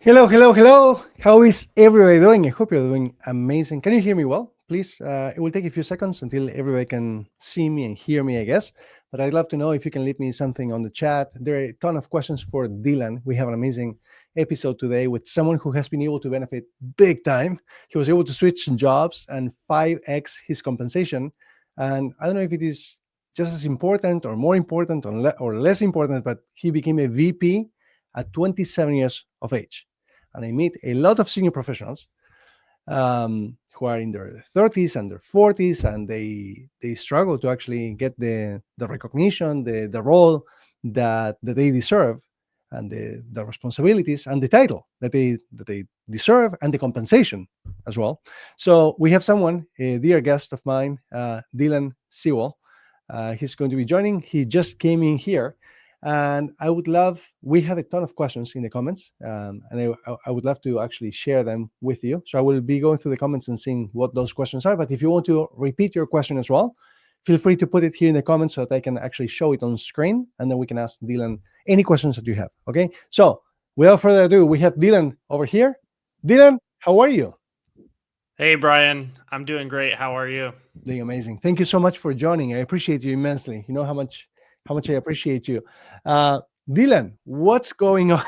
Hello, hello, hello. How is everybody doing? I hope you're doing amazing. Can you hear me well? Please, it will take a few seconds until everybody can see me and hear me, I guess. But I'd love to know if you can leave me something on the chat. There are a ton of questions for Dylan. We have an amazing episode today with someone who has been able to benefit big time. He was able to switch jobs and 5x his compensation. And I don't know if it is just as important or more important or less important, but he became a VP at 27 years of age. And I meet a lot of senior professionals who are in their 30s and their 40s, and they struggle to actually get the recognition, the role that they deserve, and the responsibilities and the title that they deserve, and the compensation as well. So we have someone, a dear guest of mine, Dylan Sewell. He's going to be joining. He just came in here. And we have a ton of questions in the comments, and I would love to actually share them with you. So I will be going through the comments and seeing what those questions are. But if you want to repeat your question as well, feel free to put it here in the comments so that I can actually show it on screen, and then we can ask Dylan any questions that you have. Okay. So without further ado, we have Dylan over here. Dylan, how are you? Hey, Brian. I'm doing great. How are you? Doing amazing. Thank you so much for joining. I appreciate you immensely. You know how much I appreciate you. Dylan, what's going on?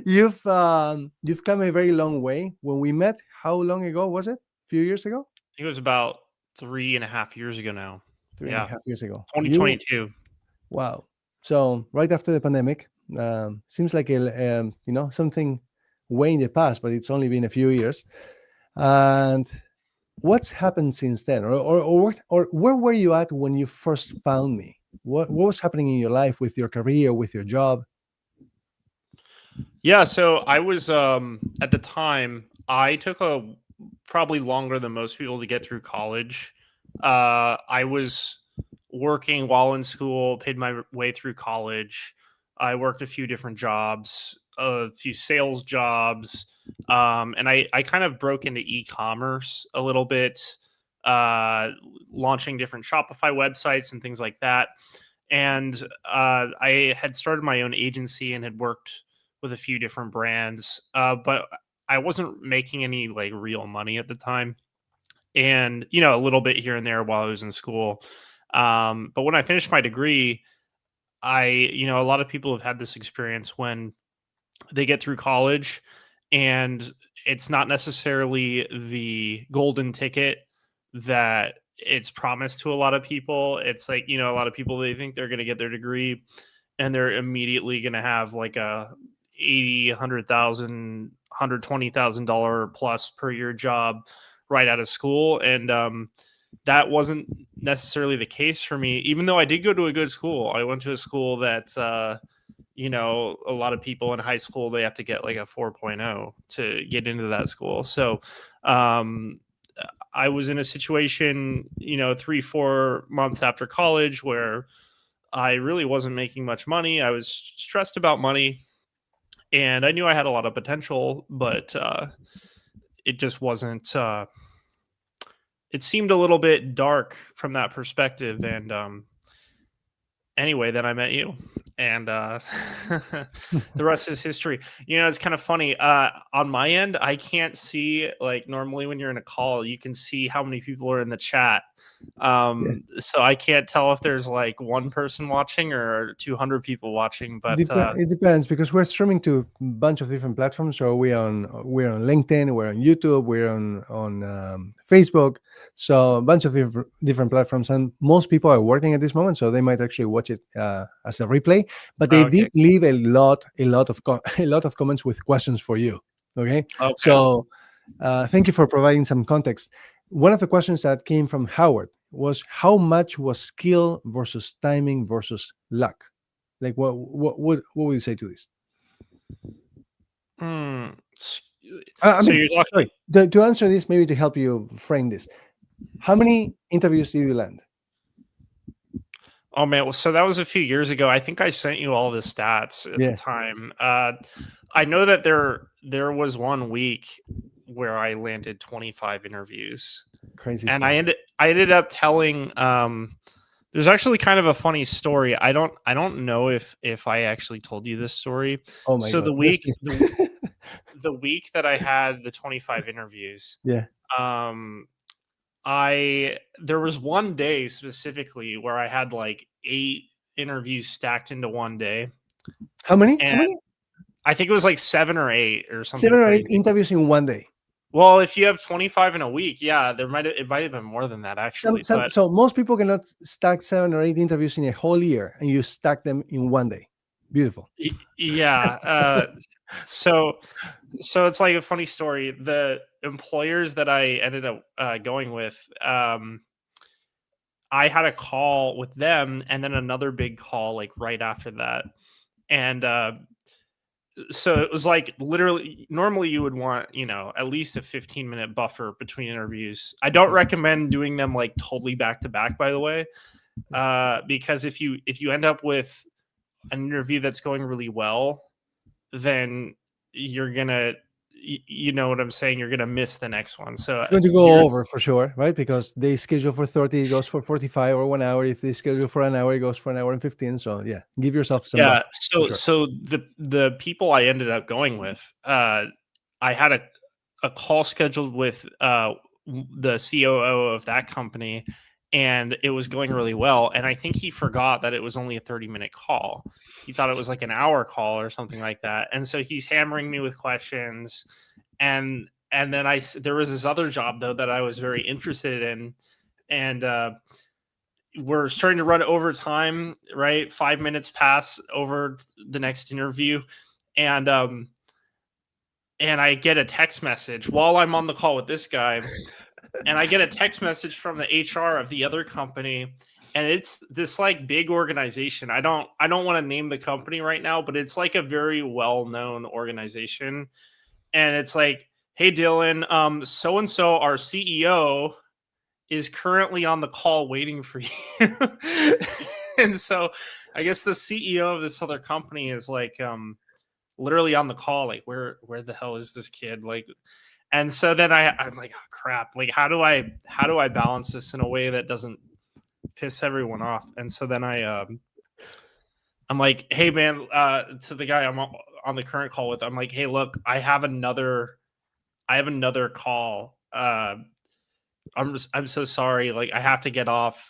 You've come a very long way. When we met, how long ago was it? A few years ago? I think it was about 3.5 years ago now. 3.5 years ago. 2022. Wow. So right after the pandemic, seems like something way in the past, but it's only been a few years. And what's happened since then, or where were you at when you first found me? What was happening in your life with your career, with your job? Yeah, so I was at the time I took probably longer than most people to get through college. I was working while in school, paid my way through college. I worked a few different jobs, a few sales jobs, and I kind of broke into e-commerce a little bit, launching different Shopify websites and things like that. And I had started my own agency and had worked with a few different brands, but I wasn't making any like real money at the time, and a little bit here and there while I was in school. But when I finished my degree, a lot of people have had this experience when they get through college and it's not necessarily the golden ticket that it's promised to a lot of people. It's like, a lot of people, they think they're going to get their degree and they're immediately going to have like a 80, 100,000, $120,000 plus per year job right out of school. And that wasn't necessarily the case for me, even though I did go to a good school. I went to a school that, a lot of people in high school, they have to get like a 4.0 to get into that school. So I was in a situation, 3-4 months after college where I really wasn't making much money. I was stressed about money and I knew I had a lot of potential, but it just wasn't, it seemed a little bit dark from that perspective. And anyway, then I met you, and the rest is history. It's kind of funny. On my end, I can't see, like, normally when you're in a call, you can see how many people are in the chat. So I can't tell if there's like one person watching or 200 people watching, but it depends, because we're streaming to a bunch of different platforms. So we're on LinkedIn, we're on YouTube, we're on Facebook. So a bunch of different platforms, and most people are working at this moment, so they might actually watch it as a replay. But they did leave a lot of comments with questions for you. Okay. So thank you for providing some context. One of the questions that came from Howard was, how much was skill versus timing versus luck? Like, what would you say to this? So you're talking... to answer this, maybe to help you frame this, how many interviews did you land? Oh man, well, so that was a few years ago. I think I sent you all the stats at the time. I know that there was 1 week where I landed 25 interviews. Crazy. And stuff. I ended up telling, there's actually kind of a funny story. I don't know if I actually told you this story. Oh my God. the week that I had the 25 interviews, Yeah. um, there was one day specifically where I had like 8 interviews stacked into one day, How many? How and many? I think it was like 7 or 8 or something 7 or 8 crazy. interviews in one day. Well, if you have 25 in a week, yeah, it might have been more than that Some, actually, some, but so most people cannot stack 7 or 8 interviews in a whole year, and you stack them in one day. Beautiful. yeah, so it's like a funny story. The employers that I ended up going with, I had a call with them and then another big call like right after that. And so it was like literally normally you would want, at least a 15-minute buffer between interviews. I don't recommend doing them like totally back to back, by the way. Because if you end up with an interview that's going really well, then you're gonna you know what I'm saying, you're gonna miss the next one. So It's going to go over for sure, right? Because they schedule for 30, it goes for 45 or 1 hour. If they schedule for an hour, it goes for an hour and 15. So yeah, give yourself some yeah, buffer for sure. so the people I ended up going with, I had a call scheduled with the COO of that company, and it was going really well. And I think he forgot that it was only a 30-minute call. He thought it was like an hour call or something like that. And so he's hammering me with questions. And then there was this other job though that I was very interested in, and we're starting to run overtime, right? 5 minutes pass over the next interview, and I get a text message while I'm on the call with this guy, and I get a text message from the HR of the other company, and it's this like big organization. I don't want to name the company right now, but it's like a very well-known organization, and it's like, hey Dylan, so and so, our CEO is currently on the call waiting for you. And so I guess the CEO of this other company is like literally on the call, like where the hell is this kid? Like, and so then I'm like, oh crap, like how do I balance this in a way that doesn't piss everyone off? And so then I'm like, hey man, to the guy I'm on the current call with, I'm like, hey, look, I have another call. I'm so sorry. Like I have to get off,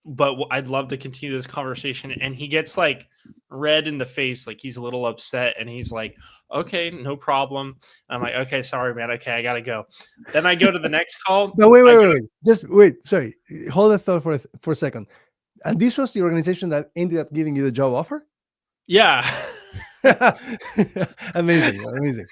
but I'd love to continue this conversation. And he gets like red in the face, like he's a little upset, and he's like, "Okay, no problem." I'm like, "Okay, sorry, man. Okay, I gotta go." Then I go to the next call. No, wait. Just wait. Sorry. Hold that thought for a second. And this was the organization that ended up giving you the job offer? Yeah. Amazing. Okay.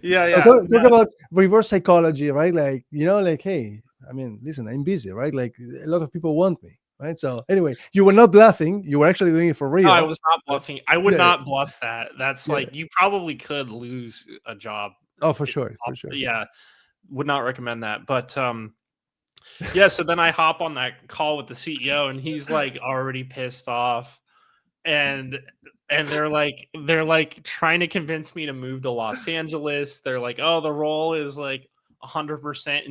Yeah, So yeah. talk about reverse psychology, right? Like, like, hey, I mean, listen, I'm busy, right? Like a lot of people want me, right? So anyway, you were not bluffing. You were actually doing it for real. No, I was not bluffing. I would Yeah, not bluff that. That's yeah. like, you probably could lose a job. Oh, for sure. Yeah. Would not recommend that. But yeah, so then I hop on that call with the CEO, and he's like already pissed off. And they're like trying to convince me to move to Los Angeles. They're like, "Oh, the role is like 100%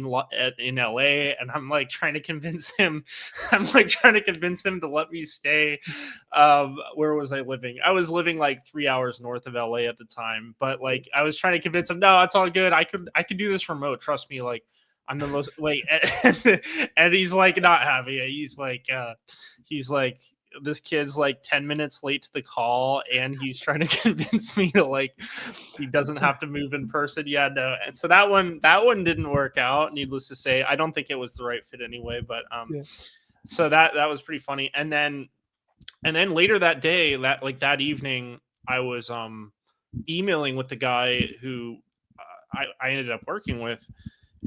in LA," and I'm like trying to convince him. I'm like trying to convince him to let me stay. Where was I living? I was living like 3 hours north of LA at the time, but like I was trying to convince him, no, it's all good. I could do this remote. Trust me. Like I'm the most like, and he's like not having it. He's like, this kid's like 10 minutes late to the call, and he's trying to convince me to like he doesn't have to move in person. Yeah, no. And so that one didn't work out, needless to say. I don't think it was the right fit anyway, but so that was pretty funny. And then later that day, that evening, I was emailing with the guy who I ended up working with.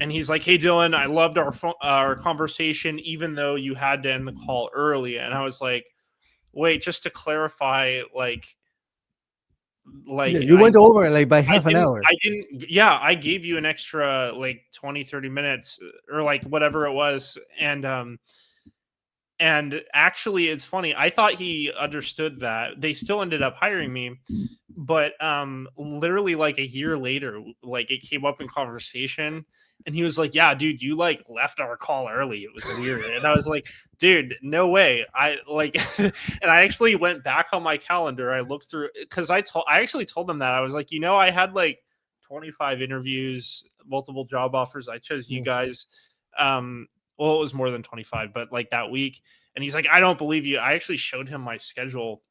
And he's like, "Hey Dylan, I loved our conversation, even though you had to end the call early." And I was like, "Wait, just to clarify, like yeah, you went over like by half an hour. I didn't. Yeah, I gave you an extra like 20, 30 minutes or like whatever it was." And actually, it's funny. I thought he understood that. They still ended up hiring me, but literally like a year later, like it came up in conversation, and he was like, "Yeah, dude, you like left our call early. It was weird." And I was like, "Dude, no way." I like and I actually went back on my calendar. I looked through, because I actually told them that. I was like, I had like 25 interviews, multiple job offers. I chose you Yeah. guys. Well, it was more than 25, but like that week. And he's like, I don't believe you. I actually showed him my schedule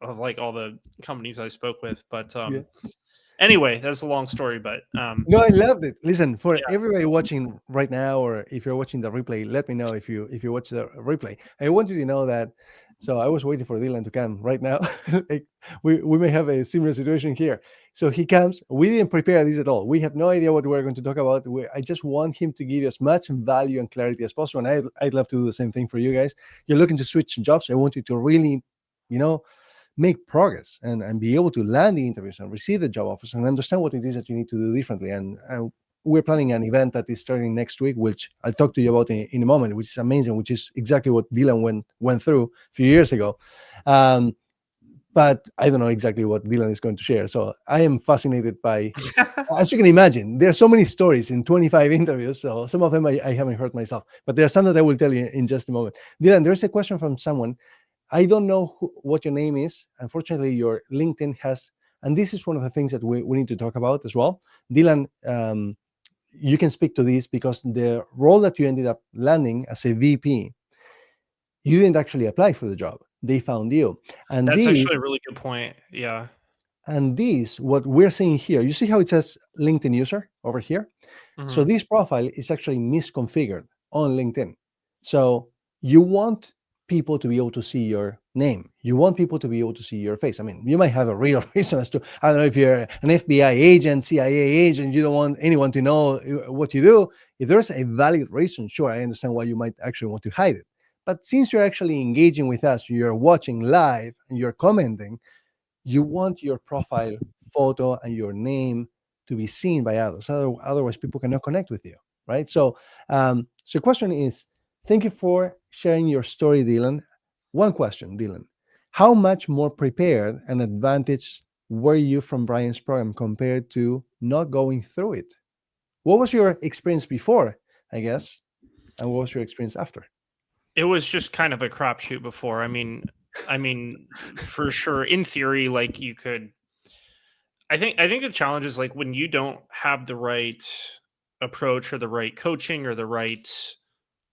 of like all the companies I spoke with. But Yeah. anyway, that's a long story. But No, I loved it. Listen, for yeah, everybody watching right now, or if you're watching the replay, let me know if you watch the replay. I want you to know that. So I was waiting for Dylan to come right now. Like, we may have a similar situation here. So he comes. We didn't prepare this at all. We have no idea what we're going to talk about. I just want him to give you as much value and clarity as possible. And I'd love to do the same thing for you guys. You're looking to switch jobs. I want you to really, you know, make progress and be able to land the interviews and receive the job offers and understand what it is that you need to do differently. And we're planning an event that is starting next week, which I'll talk to you about in a moment, which is amazing, which is exactly what Dylan went through a few years ago. But I don't know exactly what Dylan is going to share. So I am fascinated by, as you can imagine, there are so many stories in 25 interviews. So some of them I haven't heard myself, but there are some that I will tell you in just a moment. Dylan, there's a question from someone. I don't know what your name is. Unfortunately, your LinkedIn has, and this is one of the things that we need to talk about as well. Dylan, you can speak to this because the role that you ended up landing as a VP, you didn't actually apply for the job. They found you. And that's actually a this, really good point. Yeah. what we're seeing here, you see how it says LinkedIn user over here? So Mhm. this profile is actually misconfigured on LinkedIn. So you want people to be able to see your name. You want people to be able to see your face. I mean, you might have a real reason as to, I don't know, if you're an FBI agent, CIA agent, you don't want anyone to know what you do. If there's a valid reason, sure, I understand why you might actually want to hide it. But since you're actually engaging with us, you're watching live and you're commenting, you want your profile photo and your name to be seen by others. Otherwise, people cannot connect with you, right? So the question is, thank you for sharing your story, Dylan. One question, Dylan. How much more prepared and advantaged were you from Brian's program compared to not going through it? What was your experience before, I guess, and what was your experience after? It was just kind of a crapshoot before. I mean, for sure, in theory, like you could. I think the challenge is like when you don't have the right approach or the right coaching or the right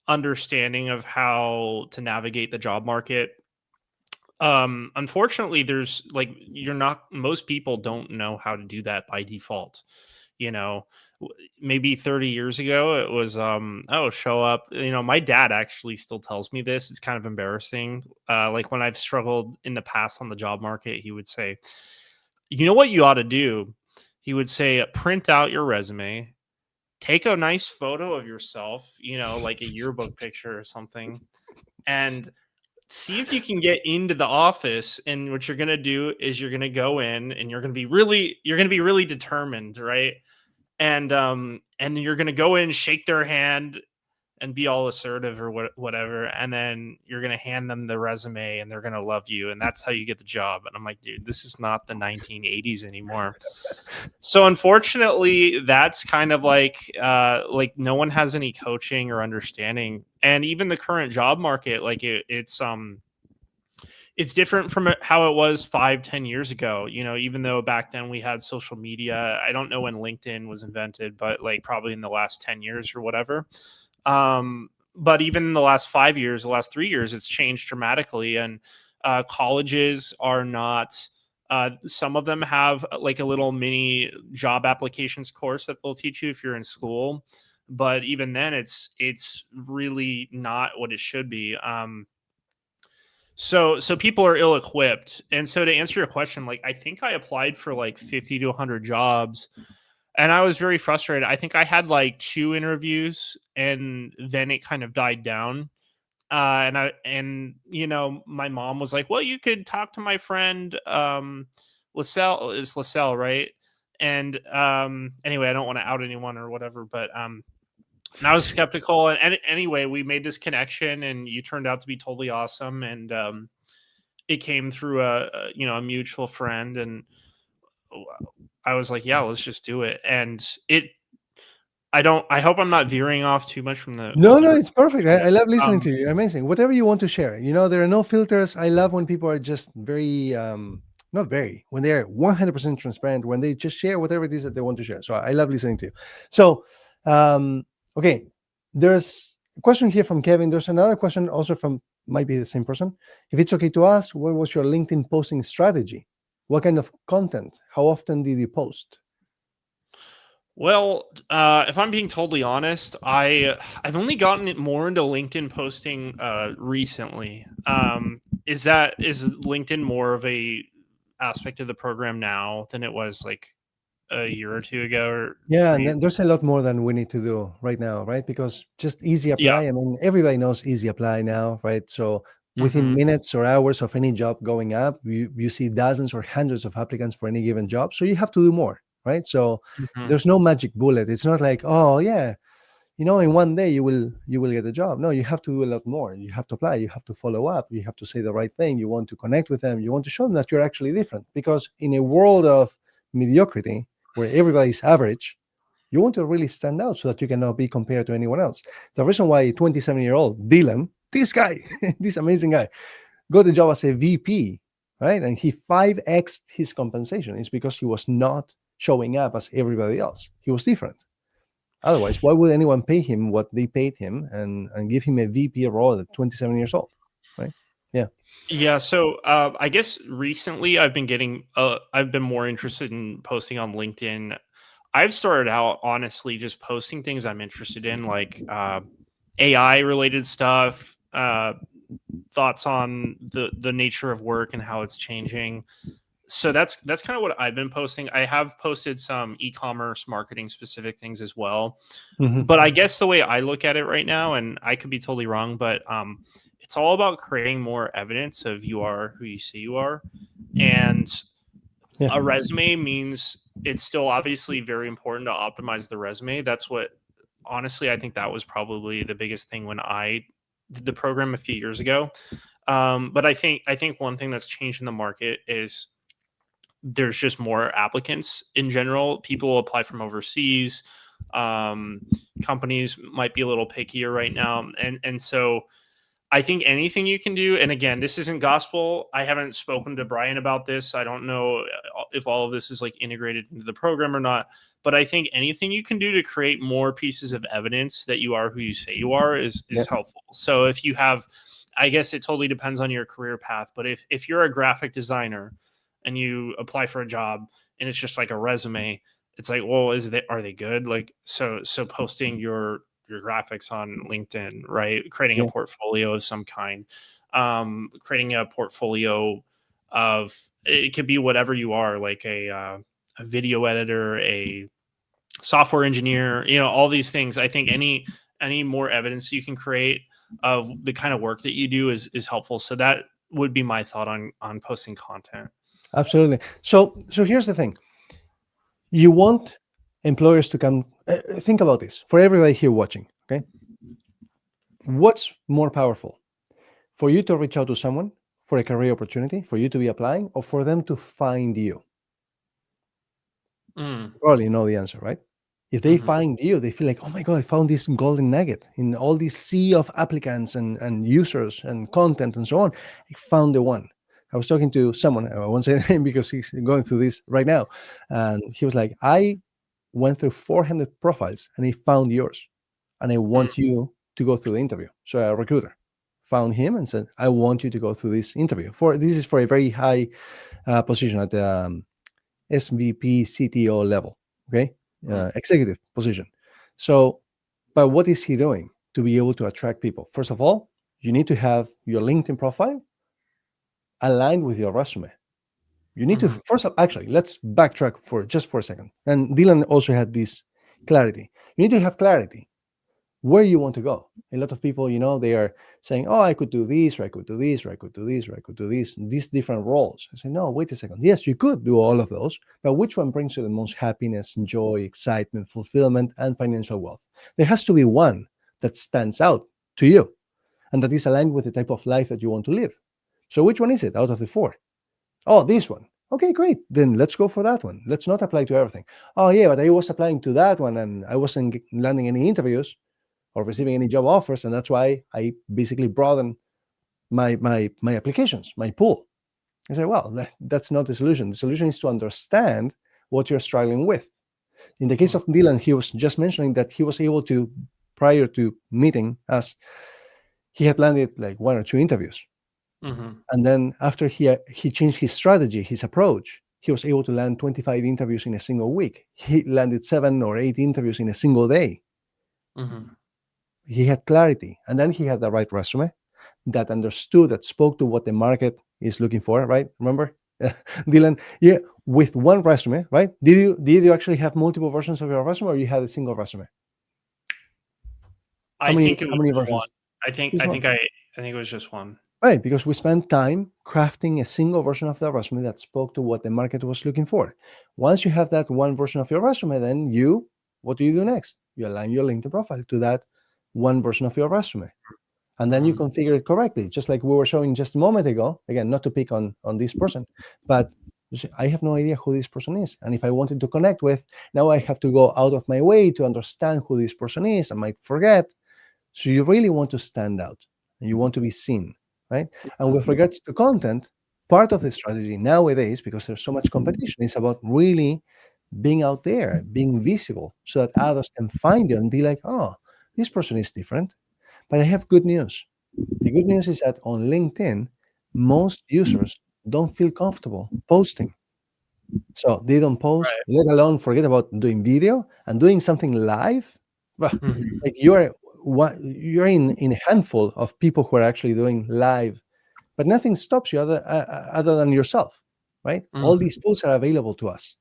understanding of how to navigate the job market. Unfortunately, there's like you're not. Most people don't know how to do that by default. You know, maybe 30 years ago it was oh, show up. My dad actually still tells me this. It's kind of embarrassing. Like when I've struggled in the past on the job market, he would say, you know what you ought to do? He would say, print out your resume, take a nice photo of yourself, like a yearbook picture or something, and see if you can get into the office. And what you're going to do is you're going to go in and you're going to be really determined, right? And you're going to go in, shake their hand, and be all assertive or whatever, and then you're going to hand them the resume and they're going to love you, and that's how you get the job. And I'm like, dude, this is not the 1980s anymore. So unfortunately, that's kind of like no one has any coaching or understanding. And even the current job market, like it's different from how it was 5-10 years ago. Even though back then we had social media. I don't know when LinkedIn was invented, but like probably in the last 10 years or whatever. But even in the last 5 years, the last 3 years, it's changed dramatically. And colleges are not. Some of them have like a little mini job applications course that they'll teach you if you're in school, but even then, it's really not what it should be. So people are ill equipped. And so to answer your question, like I think I applied for like 50 to 100 jobs, and I was very frustrated. I think I had like 2 interviews and then it kind of died down. And my mom was like, well, you could talk to my friend Lascelle, right? And anyway, I don't want to out anyone or whatever, but and I was skeptical. And anyway, we made this connection, and you turned out to be totally awesome. And it came through a mutual friend, and I was like, yeah, let's just do it. And I hope I'm not veering off too much from the No, what you no, were it's perfect. I love listening um to you. Amazing. Whatever you want to share. There are no filters. I love when people are just very not very, when they're 100% transparent, when they just share whatever it is that they want to share. So I love listening to you. So, okay, there's a question here from Kevin. There's another question also from, might be the same person. If it's okay to ask, what was your LinkedIn posting strategy? What kind of content? How often did you post? Well, if I'm being totally honest, I've only gotten it more into LinkedIn posting recently. Is LinkedIn more of a aspect of the program now than it was like a year or two ago or Yeah, for and you? then there's a lot more than we need to do right now, right? Because just easy Yeah. apply. I mean, everybody knows easy apply now, right? So within Hmm. minutes or hours of any job going up, you see dozens or hundreds of applicants for any given job. So you have to do more, right? So Hmm. there's no magic bullet. It's not like, oh yeah, in one day you will get a job. No, you have to do a lot more. You have to apply. You have to follow up. You have to say the right thing. You want to connect with them. You want to show them that you're actually different. Because in a world of mediocrity where everybody's average, you want to really stand out so that you cannot be compared to anyone else. The reason why 27-year-old Dylan, this guy, this amazing guy, got a job as a VP, right? And he 5X'd his compensation is because he was not showing up as everybody else. He was different. Otherwise, why would anyone pay him what they paid him and give him a VP role at 27 years old, right? Yeah. Yeah, so I guess recently I've been more interested in posting on LinkedIn. I've started out honestly just posting things I'm interested in, like AI related stuff, thoughts on the nature of work and how it's changing. So that's kind of what I've been posting. I have posted some e-commerce marketing specific things as well. Hmm. But I guess the way I look at it right now, and I could be totally wrong, but it's all about creating more evidence of you are who you say you are. And Yeah. a resume means it's still obviously very important to optimize the resume. That's what honestly I think that was probably the biggest thing when I did the program a few years ago. But I think one thing that's changed in the market is there's just more applicants in general. People apply from overseas. Um, Companies might be a little pickier right now, and so I think anything you can do, and again, this isn't gospel. I haven't spoken to Brian about this. I don't know if all of this is like integrated into the program or not. But I think anything you can do to create more pieces of evidence that you are who you say you are Yeah. is helpful. So if you have, I guess it totally depends on your career path. But if you're a graphic designer and you apply for a job and it's just like a resume, it's like, well, are they good? Like so posting your graphics on LinkedIn, right? Creating a Yeah. portfolio of some kind, creating a portfolio of it could be whatever you are, like a video editor, a software engineer, all these things. I think any more evidence you can create of the kind of work that you do is helpful. So that would be my thought on posting content. Absolutely. So here's the thing. You want employers to come. Think about this for everybody here watching. Okay, what's more powerful for you to reach out to someone for a career opportunity, for you to be applying, or for them to find you? Mm, Probably you know the answer, right? If they hmm. find you, they feel like, oh my God, I found this golden nugget in all this sea of applicants and users and content and so on. I found the one. I was talking to someone, I won't say the name because he's going through this right now. And he was like, I went through 400 profiles and I found yours. And I Mm, want you to go through the interview. So a recruiter found him and said, I want you to go through this interview. This is for a very high position at the SVP CTO level, okay, mm, executive position. So, but what is he doing to be able to attract people? First of all, you need to have your LinkedIn profile aligned with your resume. You need to mhm, first of actually let's backtrack for just for a second. And Dylan also had this clarity. You need to have clarity where you want to go. A lot of people, they are saying, oh, I could do this, or I could do this, or I could do this, or I could do this, these different roles. I say, no, wait a second. Yes, you could do all of those, but which one brings you the most happiness, joy, excitement, fulfillment, and financial wealth? There has to be one that stands out to you and that is aligned with the type of life that you want to live. So which one is it out of the four? Oh, this one. Okay, great. Then let's go for that one. Let's not apply to everything. Oh, yeah, but I was applying to that one and I wasn't landing any interviews or receiving any job offers, and that's why I basically broaden my applications, my pool. I say, well, that's not the solution. The solution is to understand what you're struggling with. In the case of Dylan, he was just mentioning that he was able to, prior to meeting us, he had landed like 1 or 2 interviews. Mm-hmm. And then after he changed his strategy, his approach, he was able to land 25 interviews in a single week. He landed 7 or 8 interviews in a single day. Mm-hmm. He had clarity. And then he had the right resume that understood, that spoke to what the market is looking for, right? Remember, Dylan? Yeah, with one resume, right? Did you actually have multiple versions of your resume, or you had a single resume? I think it How was many just one. versions? I think Just I one. think I I think it was just one. Right, because we spent time crafting a single version of the resume that spoke to what the market was looking for. Once you have that one version of your resume, then what do you do next? You align your LinkedIn profile to that one version of your resume. And then you Mm-hmm. configure it correctly, just like we were showing just a moment ago. Again, not to pick on this person, but you see, I have no idea who this person is. And if I wanted to connect with, now I have to go out of my way to understand who this person is. I might forget. So you really want to stand out and you want to be seen, right? And with regards to content, part of the strategy nowadays, because there's so much competition, is about really being out there, being visible, so that others can find you and be like, oh, this person is different. But I have good news. The good news is that on LinkedIn, most users don't feel comfortable posting. So they don't post, Right. let alone forget about doing video and doing something live. Well, Mm-hmm. like you're in a handful of people who are actually doing live, but nothing stops you other than yourself, right? All Mm-hmm. these tools are available to us.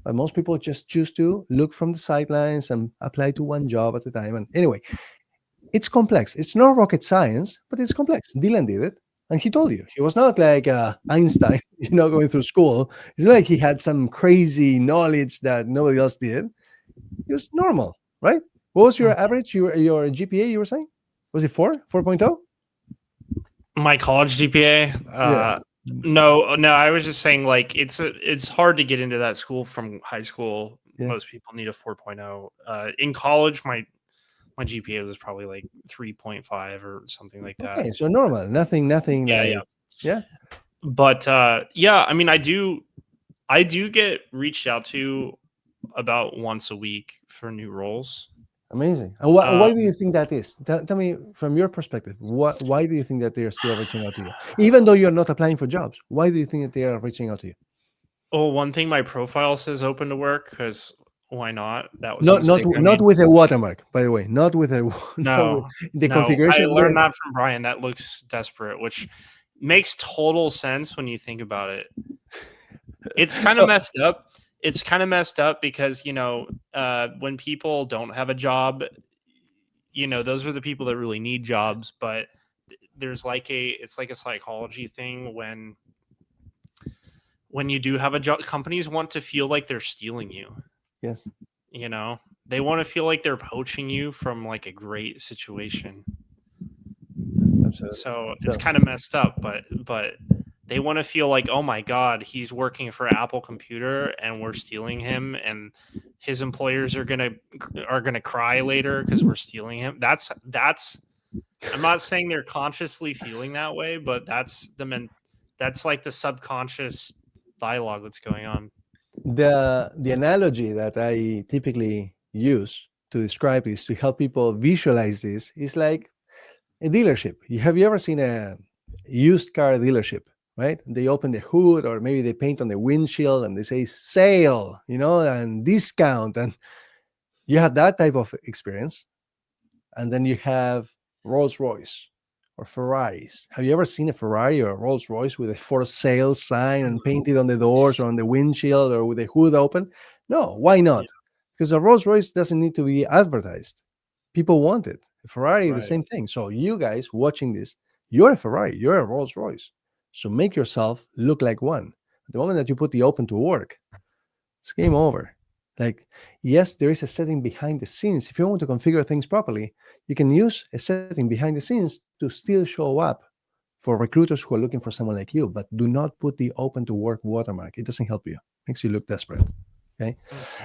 But most people just choose to look from the sidelines and apply to one job at a time. And anyway, it's complex. It's not rocket science, but it's complex. Dylan did it, and he told you he was not like Einstein, going through school. It's not like he had some crazy knowledge that nobody else did. He was normal, right? What was your average? Your GPA? You were saying, was it 4.0? My college GPA. Yeah, No. I was just saying, like, it's hard to get into that school from high school. yeah. Most people need a 4.0. In college, my GPA was probably like 3.5 or something like that. Okay, so normal. Nothing Yeah, yeah. like, yeah, But yeah, I mean, I do get reached out to about once a week for new roles. amazing. And Um, why do you think that is? Tell me from your perspective. Why do you think that they are still reaching out to you, even though you're not applying for jobs? Why do you think that they are reaching out to you? well, one thing, my profile says open to work, because why not? That was a Not not mistake I not made. with a watermark, by the way. Not with a not with No, the no, I configuration. learned that from Brian. That looks desperate, which makes total sense when you think about it. It's kind of So messed up. It's kind of messed up because, when people don't have a job, those are the people that really need jobs. But there's it's like a psychology thing when you do have a job, companies want to feel like they're stealing you. yes, You know, they want to feel like they're poaching you from like a great situation. absolutely. So it's So kind of messed up, but they want to feel like, oh my god, he's working for Apple Computer and we're stealing him, and his employers are gonna cry later because we're stealing him. That's. I'm not saying they're consciously feeling that way, but that's like the subconscious dialogue that's going on. the analogy that I typically use to describe this, to help people visualize this, is like a dealership. Have you ever seen a used car dealership? Right? They open the hood, or maybe they paint on the windshield and they say sale, and discount, and you have that type of experience. And then you have Rolls Royce or Ferraris. Have you ever seen a Ferrari or a Rolls Royce with a for sale sign and painted on the doors or on the windshield or with the hood open? No, why Yeah, not? Because a Rolls Royce doesn't need to be advertised. People want it. A Ferrari, the right. same thing. So you guys watching this, you're a Ferrari, you're a Rolls Royce. So make yourself look like one. The moment that you put the open to work, it's game over. Like, yes, there is a setting behind the scenes. If you want to configure things properly, you can use a setting behind the scenes to still show up for recruiters who are looking for someone like you. But do not put the open to work watermark. It doesn't help you. Makes you look desperate. Okay.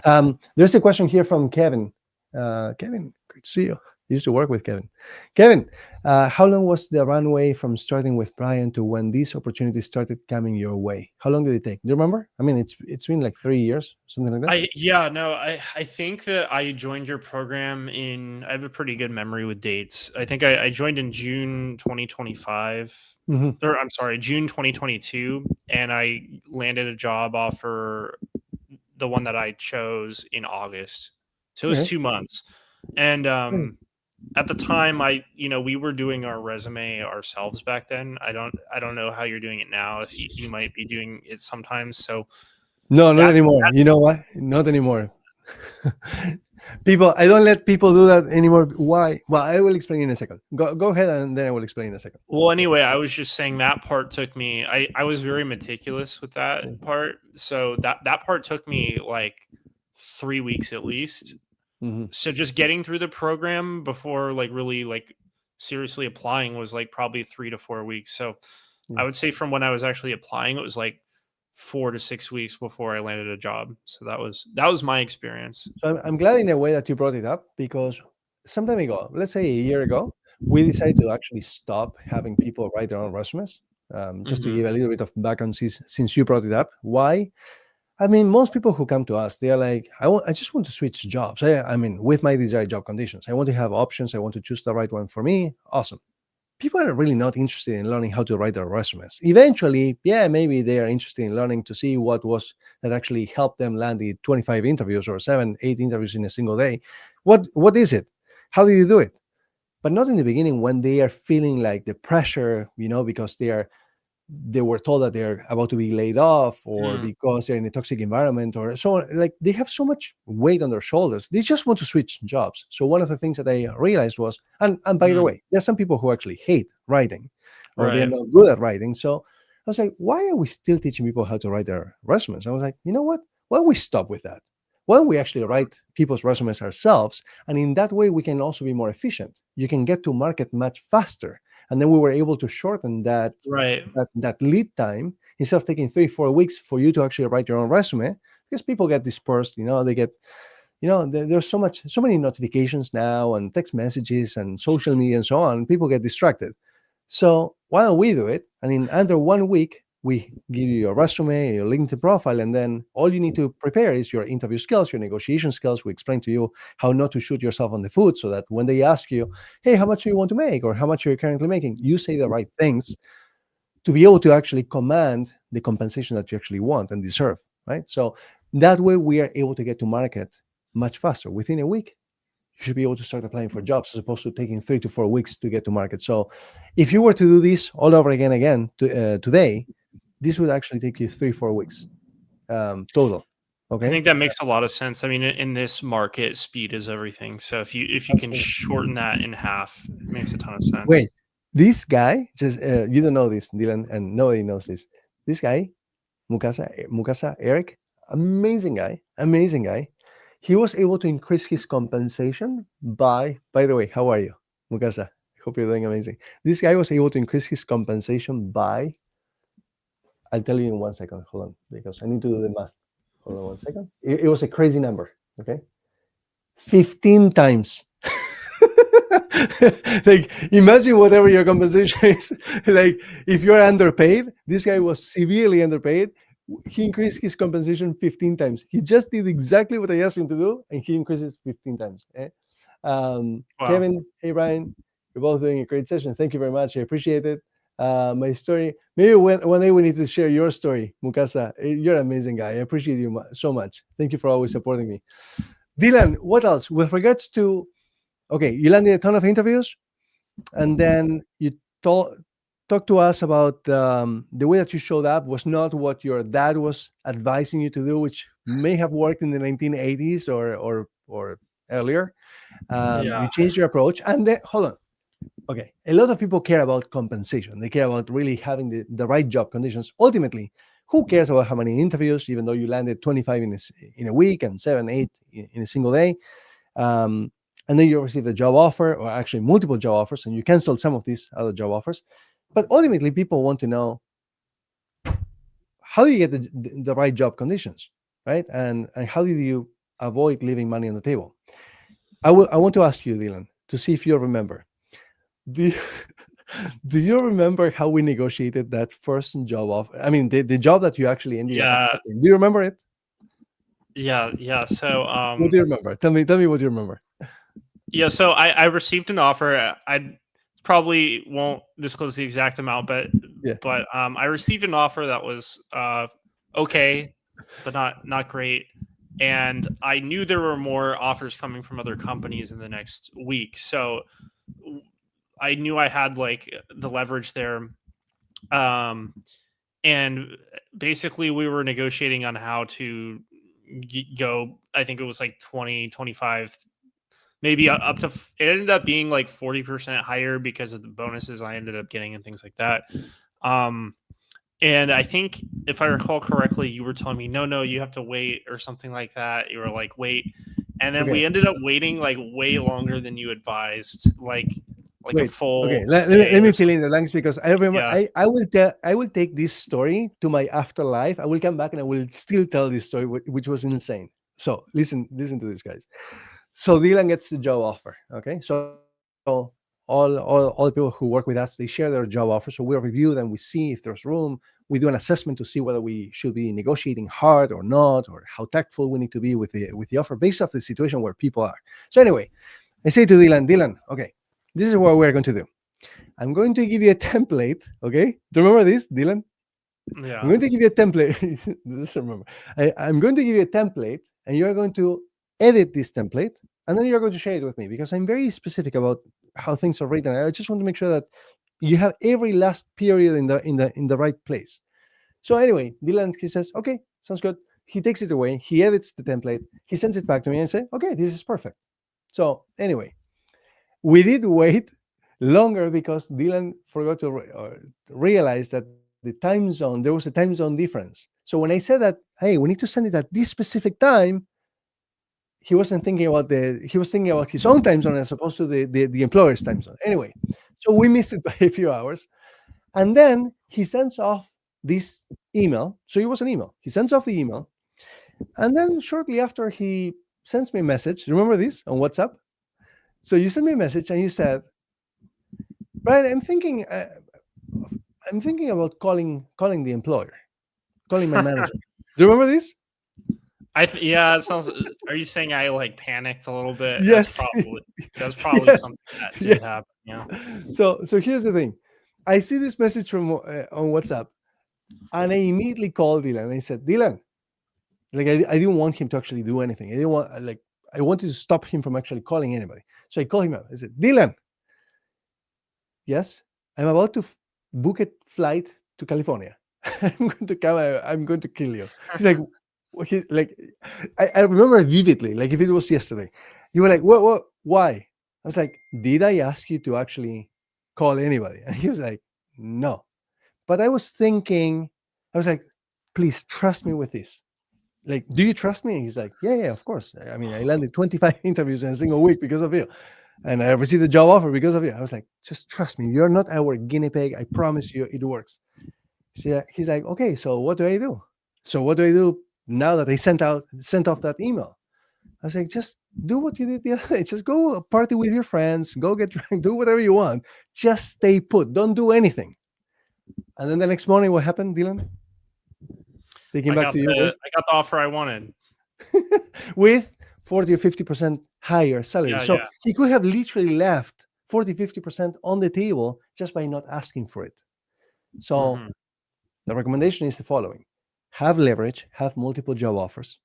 Mm. There's a question here from Kevin. Kevin, great to see you. used to work with Kevin. Kevin, how long was the runway from starting with Brian to when these opportunities started coming your way? How long did it take? Do you remember? I mean, it's been like 3 years, something like that. I think that I joined your program in. I have a pretty good memory with dates. I think I joined in June 2025, Hmm. or I'm sorry, June 2022, and I landed a job offer, the one that I chose, in August. So it was Okay. 2 months, and Okay. at the time, we were doing our resume ourselves back then. I don't know how you're doing it now. If you might be doing it sometimes. So No, not that anymore. You know what? Not anymore. People, I don't let people do that anymore. Why? Well, I will explain in a second. Go ahead, and then I will explain in a second. Well, Okay. anyway, I was just saying that part took me. I was very meticulous with that part, so that part took me like 3 weeks at least. Mm-hmm. So just getting through the program before like really like seriously applying was like probably 3 to 4 weeks. So I Yeah. would say from when I was actually applying, it was like 4 to 6 weeks before I landed a job. So that was my experience. So I'm glad in a way that you brought it up because some time ago, let's say a year ago, we decided to actually stop having people write their own resumes. Just to Hmm. give a little bit of background, since you brought it up, why? I mean, most people who come to us, they are like, I just want to switch jobs. I mean, with my desired job conditions, I want to have options. I want to choose the right one for me. Awesome. People are really not interested in learning how to write their resumes. Eventually, yeah, maybe they are interested in learning to see what was that actually helped them land the 25 interviews or 7, 8 interviews in a single day. What is it? How did you do it? But not in the beginning when they are feeling like the pressure, because they were told that they're about to be laid off or Mm, because they're in a toxic environment or so on. Like they have so much weight on their shoulders. They just want to switch jobs. So one of the things that I realized was, and by the mm, way, there's some people who actually hate writing or they're right. not good at writing. So I was like, why are we still teaching people how to write their resumes? I was like, you know what? Why don't we stop with that? Why don't we actually write people's resumes ourselves? And in that way, we can also be more efficient. You can get to market much faster. And then we were able to shorten Right. that lead time instead of taking 3 4 weeks for you to actually write your own resume because people get dispersed, they get, there's so many notifications now and text messages and social media and so on. People get distracted. So why don't we do it? And in under 1 week, we give you your resume, your LinkedIn profile, and then all you need to prepare is your interview skills, your negotiation skills. We explain to you how not to shoot yourself on the foot so that when they ask you, hey, how much do you want to make or how much are you currently making, you say the right things to be able to actually command the compensation that you actually want and deserve, right? So that way we are able to get to market much faster. Within a week, you should be able to start applying for jobs as opposed to taking 3 to 4 weeks to get to market. So if you were to do this all over again today, this would actually take you 3 4 weeks total. I Okay. think that makes a lot of sense. I mean, in this market, speed is everything. So if you can Absolutely. shorten that in half, it makes a ton of sense. Wait, this guy just you don't know this, Dylan, and nobody knows this. This guy Mukasa Eric, amazing guy, amazing guy. He was able to increase his compensation by the way, how are you, Mukasa? I hope you're doing amazing. This guy was able to increase his compensation by, I'll tell you in 1 second. Hold on, because I need to do the math. Hold on 1 second. It was a crazy number. Okay. 15 times. Like imagine whatever your compensation is. Like if you're underpaid, this guy was severely underpaid. He increased his compensation 15 times. He just did exactly what I asked him to do, and he increases 15 times. Wow. Kevin, hey Brian, you're both doing a great session. Thank you very much. I appreciate it. My story. Maybe one day we need to share your story, Mukasa. You're an amazing guy. I appreciate you so much. Thank you for always supporting me. Dylan, what else? With regards to, okay, you landed a ton of interviews, and then you told talk to us about the way that you showed up was not what your dad was advising you to do, which may have worked in the 1980s or earlier. Yeah. You changed your approach, and then hold on. Okay, a lot of people care about compensation. They care about really having the right job conditions. Ultimately, who cares about how many interviews, even though you landed 25 in a week and 7, 8 in a single day? And then you receive a job offer or actually multiple job offers, and you canceled some of these other job offers. But ultimately, people want to know, how do you get the right job conditions, right? And how do you avoid leaving money on the table? I want to ask you, Dylan, to see if you remember. Do you, do you remember how we negotiated that first job offer? I mean, the job that you actually ended up Yeah, accepting. Do you remember it? yeah. So What do you remember? Tell me what you remember. yeah, so I received an offer. I probably won't disclose the exact amount, Yeah. I received an offer that was okay, but not great. And I knew there were more offers coming from other companies in the next week, so I knew I had like the leverage there. Um, and basically, we were negotiating on how to go. I think it was like 20, 25, maybe up to it ended up being like 40% higher because of the bonuses I ended up getting and things like that. Um, and I think if I recall correctly, you were telling me, no, you have to wait or something like that. You were like, wait. And then Okay. we ended up waiting like way longer than you advised, like a Wait. Okay. full Let day me or fill something. in the blanks because I remember Yeah. I will take this story to my afterlife. I will come back and I will still tell this story, which was insane. So listen to this, guys. So Dylan gets the job offer. Okay. So all the people who work with us, they share their job offer. So we review them, we see if there's room. We do an assessment to see whether we should be negotiating hard or not, or how tactful we need to be with the offer based off the situation where people are. So anyway, I say to Dylan, okay, this is what we're going to do. I'm going to give you a template. Okay. Do you remember this, Dylan? I'm Yeah. going to give you a template. Just remember, I'm going to give you a template, and you're going to edit this template, and then you're going to share it with me because I'm very specific about how things are written. I just want to make sure that you have every last period in the right place. So anyway, Dylan, he says, okay, sounds good. He takes it away. He edits the template. He sends it back to me and say, okay, this is perfect. So anyway, we did wait longer because Dylan forgot to realize that the time zone, there was a time zone difference. So when I said that, hey, we need to send it at this specific time, he was thinking about his own time zone as opposed to the employer's time zone. Anyway, so we missed it by a few hours. And then he sends off this email. So it was an email. He sends off the email. And then shortly after, he sends me a message. Remember this on WhatsApp? So you sent me a message and you said, Brian, I'm thinking about calling the employer, calling my manager. Do you remember this? Yeah, it sounds. Are you saying I like panicked a little bit? Yes. That's probably Yes. something that did Yes. happen. Yeah. So here's the thing. I see this message from on WhatsApp, and I immediately called Dylan and I said, Dylan, like I didn't want him to actually do anything. I didn't want like I wanted to stop him from actually calling anybody. So I called him up. I said, Dylan, yes, I'm about to book a flight to California. I'm going to come. I'm going to kill you. He's like, he like, I remember vividly, like if it was yesterday. You were like, what, why? I was like, did I ask you to actually call anybody? And he was like, no. But I was thinking, I was like, please trust me with this. Like, do you trust me? And he's like, yeah, of course. I mean, I landed 25 interviews in a single week because of you. And I received a job offer because of you. I was like, just trust me. You're not our guinea pig. I promise you it works. So he's like, okay, so what do I do? So what do I do now that I sent off that email? I was like, just do what you did the other day. Just go party with your friends, go get drunk, do whatever you want. Just stay put. Don't do anything. And then the next morning, what happened, Dylan? They came back to you I got the offer I wanted. with 40 or 50% higher salary. Yeah, So yeah. he could have literally left 40, 50% on the table just by not asking for it. So Hmm. the recommendation is the following: have leverage, have multiple job offers,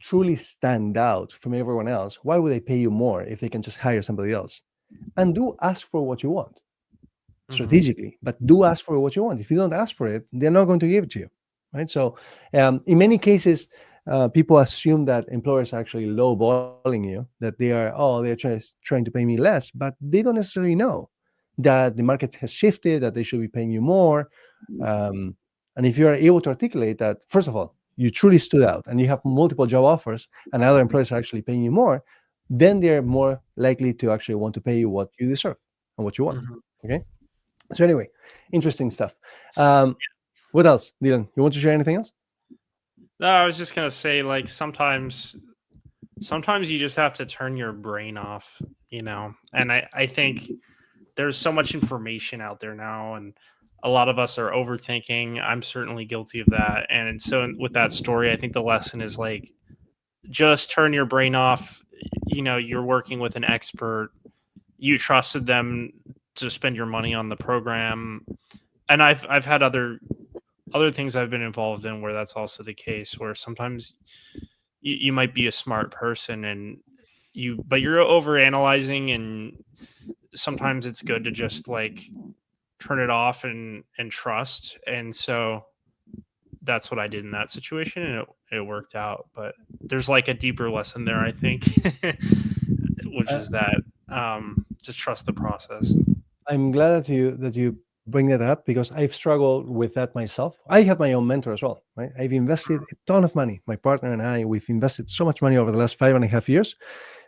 truly stand out from everyone else. Why would they pay you more if they can just hire somebody else? And do ask for what you want Hmm. strategically, but do ask for what you want. If you don't ask for it, they're not going to give it to you, right? So, in many cases, people assume that employers are actually lowballing you, that they're trying to pay me less, but they don't necessarily know that the market has shifted, that they should be paying you more. Um, and if you are able to articulate that, first of all, you truly stood out and you have multiple job offers and other employers are actually paying you more, then they're more likely to actually want to pay you what you deserve and what you want. Hmm. Okay. So anyway, interesting stuff. Um, what else, Dylan? You want to share anything else? No, I was just gonna say, like sometimes you just have to turn your brain off And I think there's so much information out there now, and a lot of us are overthinking. I'm certainly guilty of that. And so with that story, I think the lesson is like, just turn your brain off. You're working with an expert. You trusted them to spend your money on the program. And I've had other things I've been involved in where that's also the case, where sometimes you might be a smart person and but you're over analyzing, and sometimes it's good to just like turn it off and trust. And so that's what I did in that situation, and it worked out. But there's like a deeper lesson there, I think, which Uh, is that just trust the process. I'm glad that you bring that up because I've struggled with that myself. I have my own mentor as well, right? I've invested a ton of money. My partner and I, we've invested so much money over the last 5.5 years,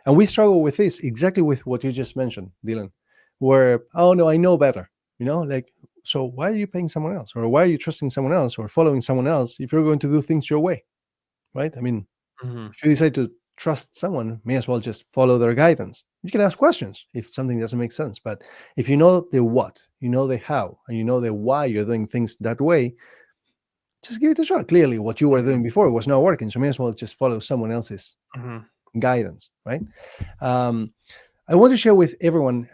and we struggle with this exactly with what you just mentioned, Dylan. Where, oh no, I know better. Like, so why are you paying someone else, or why are you trusting someone else, or following someone else if you're going to do things your way, right? I mean, Mhm. if you decide to trust someone, may as well just follow their guidance. You can ask questions if something doesn't make sense, but if you know the what, you know the how, and you know the why you're doing things that way, just give it a shot. Clearly, what you were doing before was not working, so may as well just follow someone else's Mhm. guidance, right? Um, I want to share with everyone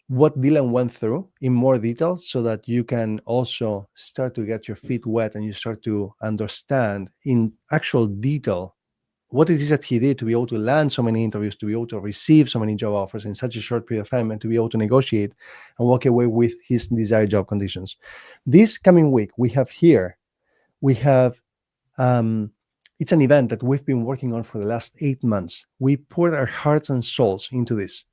what Dylan went through in more detail so that you can also start to get your feet wet and you start to understand in actual detail what it is that he did to be able to land so many interviews, to be able to receive so many job offers in such a short period of time, and to be able to negotiate and walk away with his desired job conditions. This coming week, we have um, it's an event that we've been working on for the last 8 months. We poured our hearts and souls into this.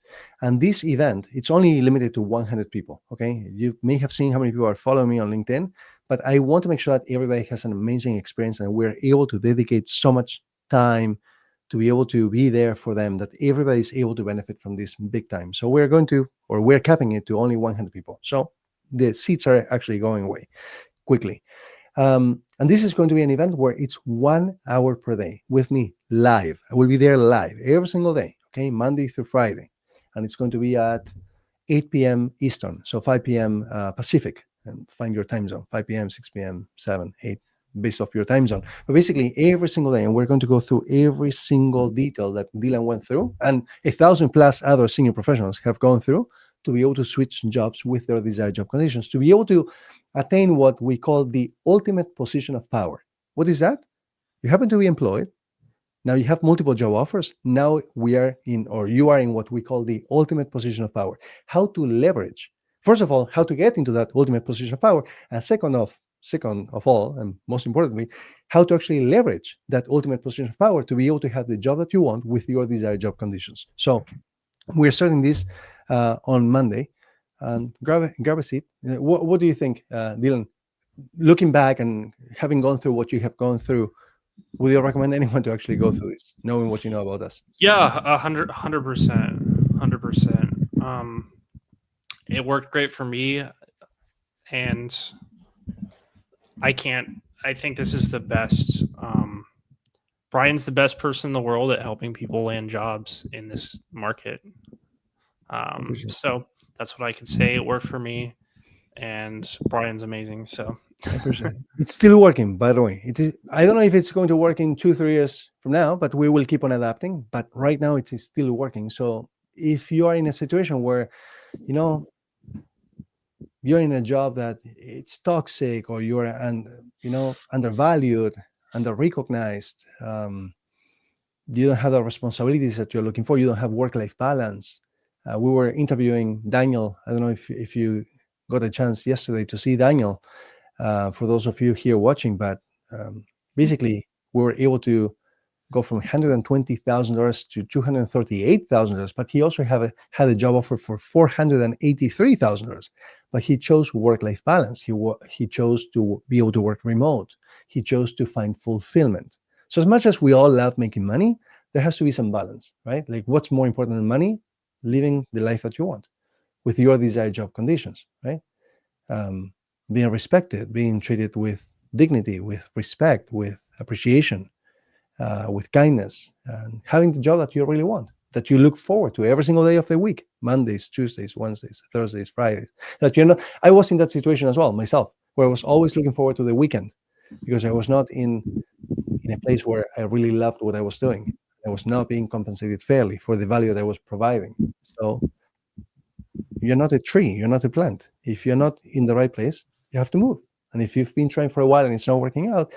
And this event, it's only limited to 100 people. Okay. You may have seen how many people are following me on LinkedIn, but I want to make sure that everybody has an amazing experience and we're able to dedicate so much time to be able to be there for them that everybody's able to benefit from this big time. So we're capping it to only 100 people. So the seats are actually going away quickly. And this is going to be an event where it's 1 hour per day with me live. I will be there live every single day, okay, Monday through Friday. And it's going to be at 8 p.m. Eastern, so 5 p.m. Pacific. And find your time zone, 5 p.m., 6 p.m., 7, 8, based off your time zone. But basically, every single day, and we're going to go through every single detail that Dylan went through, and 1,000 plus other senior professionals have gone through to be able to switch jobs with their desired job conditions, to be able to attain what we call the ultimate position of power. What is that? You happen to be employed. Now you have multiple job offers. Now you are in what we call the ultimate position of power. How to leverage, first of all, how to get into that ultimate position of power, and second of all, and most importantly, how to actually leverage that ultimate position of power to be able to have the job that you want with your desired job conditions. So we're starting this on Monday. Grab a seat. What do you think, Dylan? Looking back and having gone through what you have gone through, would you recommend anyone to actually go through this, knowing what you know about us? Yeah, 100%, 100%. It worked great for me, and I can't. I think this is the best. Brian's the best person in the world at helping people land jobs in this market. I appreciate it. So that's what I can say. It worked for me, and Brian's amazing. So I appreciate it. It's still working, by the way. It is. I don't know if it's going to work in 2, 3 years from now, but we will keep on adapting. But right now, it is still working. So if you are in a situation where, you know, you're in a job that it's toxic, or you're undervalued, under recognized, you don't have the responsibilities that you're looking for, you don't have work-life balance. We were interviewing Daniel. I don't know if you got a chance yesterday to see Daniel, for those of you here watching, but basically we were able to go from $120,000 to $238,000, but he also had a job offer for $483,000. But he chose work-life balance. He chose to be able to work remote. He chose to find fulfillment. So as much as we all love making money, there has to be some balance, right? Like, what's more important than money? Living the life that you want with your desired job conditions, right? Um, Being respected, being treated with dignity, with respect, with appreciation, with kindness, and having the job that you really want. that you look forward to every single day of the week, Mondays, Tuesdays, Wednesdays, Thursdays, Fridays. That I was in that situation as well myself, where I was always looking forward to the weekend because I was not in a place where I really loved what I was doing. I was not being compensated fairly for the value that I was providing. So you're not a tree, you're not a plant. If you're not in the right place, you have to move. And if you've been trying for a while and it's not working out,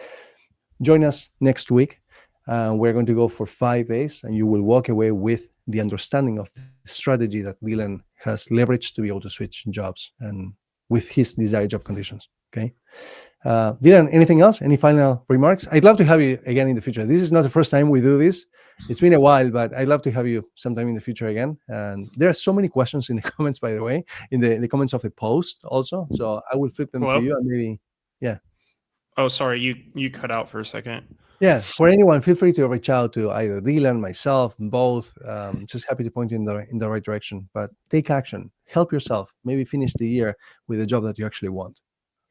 join us next week. We're going to go for 5 days, and you will walk away with the understanding of the strategy that Dylan has leveraged to be able to switch jobs and with his desired job conditions. Okay. Dylan, anything else? Any final remarks? I'd love to have you again in the future. This is not the first time we do this. It's been a while, but I'd love to have you sometime in the future again. And there are so many questions in the comments, by the way, in the comments of the post also. So I will flip them to Well, you and maybe, yeah. oh, sorry, you cut out for a second. Yeah, for anyone, feel free to reach out to either Dylan, myself, both. Just happy to point you in the right direction. But take action, help yourself. Maybe finish the year with a job that you actually want.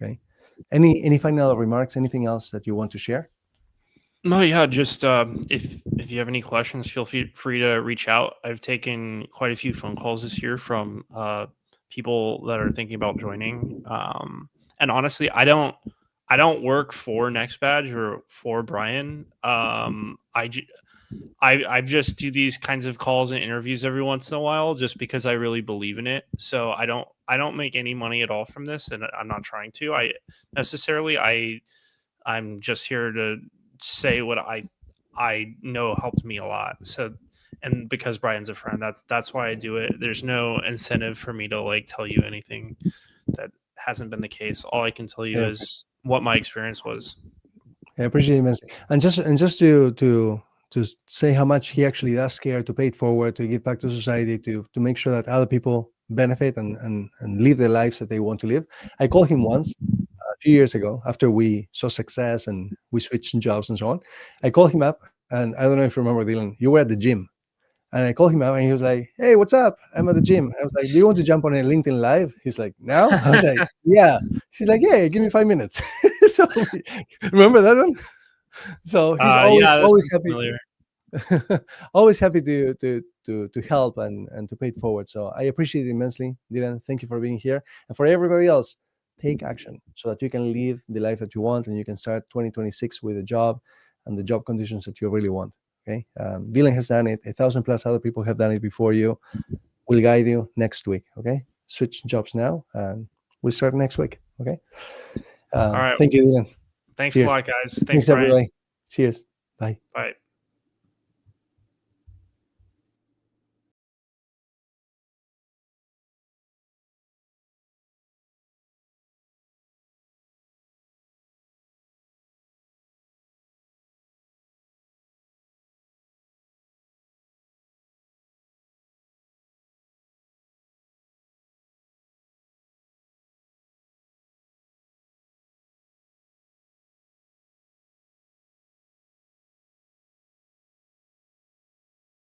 Okay. Any final remarks? Anything else that you want to share? No, yeah, just if you have any questions, feel free to reach out. I've taken quite a few phone calls this year from people that are thinking about joining. And honestly, I don't work for Next Badge or for Brian. I just do these kinds of calls and interviews every once in a while just because I really believe in it. So I don't make any money at all from this, and I'm not trying to. I'm just here to say what I know helped me a lot. So, and because Brian's a friend, that's why I do it. There's no incentive for me to like tell you anything that hasn't been the case. All I can tell you Yeah, is what my experience was. I appreciate it immensely. And just to say how much he actually does care to pay it forward, to give back to society, to make sure that other people benefit and live the lives that they want to live. I called him once a few years ago after we saw success and we switched jobs and so on. I called him up, and I don't know if you remember, Dylan, you were at the gym. And I called him up and he was like, "Hey, what's up? I'm at the gym." I was like, "Do you want to jump on a LinkedIn Live?" He's like, "Now?" I was like, "Yeah." She's like, "Yeah, give me 5 minutes." So remember that one? So he's always Yeah, that always sounds happy, familiar. always happy to help and to pay it forward. So I appreciate it immensely, Dylan. Thank you for being here. And for everybody else, take action so that you can live the life that you want and you can start 2026 with a job and the job conditions that you really want. Okay. Dylan has done it. 1,000 plus other people have done it before you. We'll guide you next week. Okay. Switch jobs now and we'll start next week. Okay. All right. Thank you, Dylan. Thanks a Cheers. lot, guys. Thanks, Thanks, Brian. everybody. Cheers. Bye. Bye.